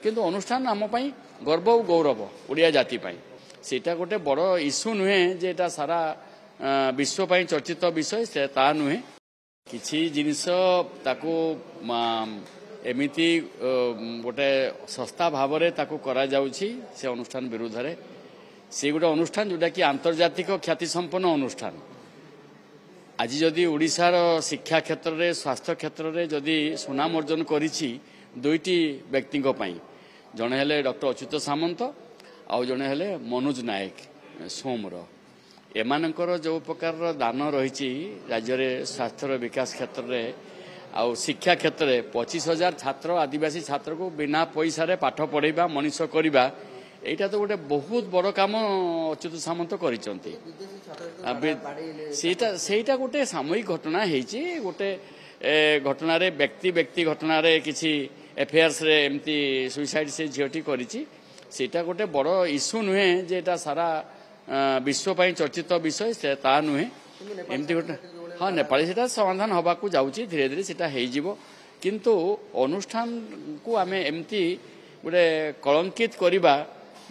किंतु अनुष्ठान आम गर्व और गौरव ओडिया जाति सेटा गोटे बड़ इश्यू नुहे जेटा सारा विश्व चर्चित विषय से ता नुहे किसी जिनिस ताकू एमिति गोटे सस्ता भाव में ताकू करा जाउछि से अनुष्ठान विरुद्ध रे से गोटे अनुष्ठान जोटा कि आंतर्जातिक ख्याति संपन्न अनुष्ठान आज जदि ओडिशार शिक्षा क्षेत्र में स्वास्थ्य क्षेत्र में जदि सुनाम अर्जन करिछि दुईटी व्यक्ति जड़े हेले डॉक्टर अच्युत सामंत आउ जड़े हेले मनोज नायक सोमर एमानकर जो प्रकार दान रही राज्य में स्वास्थ्य विकास क्षेत्र में आउ शिक्षा क्षेत्र में 25,000 छात्र आदिवासी छात्र को बिना पैसा रे पाठ पढ़ेबा मनीष करवा एटा तो गोटे बहुत बड़ काम अच्युत सामंत करिसंती सेटा गोटे सामयिक घटना हेची गोटे घटना रे व्यक्ति व्यक्ति घटना रे किसी एफआईआर्स रे एमती सुइसाइड से झीटी करिछि सेटा गोटे बड़ इश्यू नुहे जेटा सारा विश्व चर्चित विषय से ता नुहे एमती गोटे हाँ नेपाली सेटा समाधान हवा को जाउछि धीरे धीरे सेटा हेइ जिवो किंतु अनुष्ठान को आमे एमती गोटे कलंकित करिबा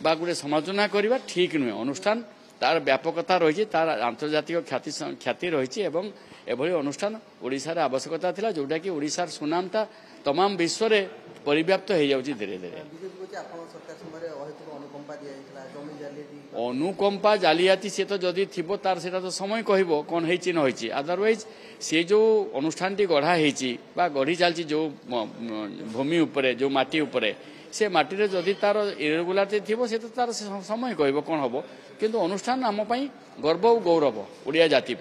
बा गोटे समालोचना करिबा ठीक नुहे अनुष्ठान तार व्यापकता रही तार आंतर्जातिक ख्याति रही एवं एभली अनुष्ठान ओडिशार आवश्यकता थिला जोटा कि ओडिशार सुनामटा तमाम विश्व रे परिव्याप्त हो जाउछि धीरे धीरे अनुकंपा जालियाती से तो जदि थिबो तार सेटा तो समय कहबो कोन हेछि न होछि अदरवाइज से जो अनुष्ठान टी गढ़ा हेछि बा गढ़ी चलछि जो भूमि उपरे जो माटी उपरे से माटी रे जदि तार इरेगुलारिटी थिबो से तो तार समय कहबो कोन हबो किंतु अनुष्ठान आम गर्व और गौरव ओडिया जाति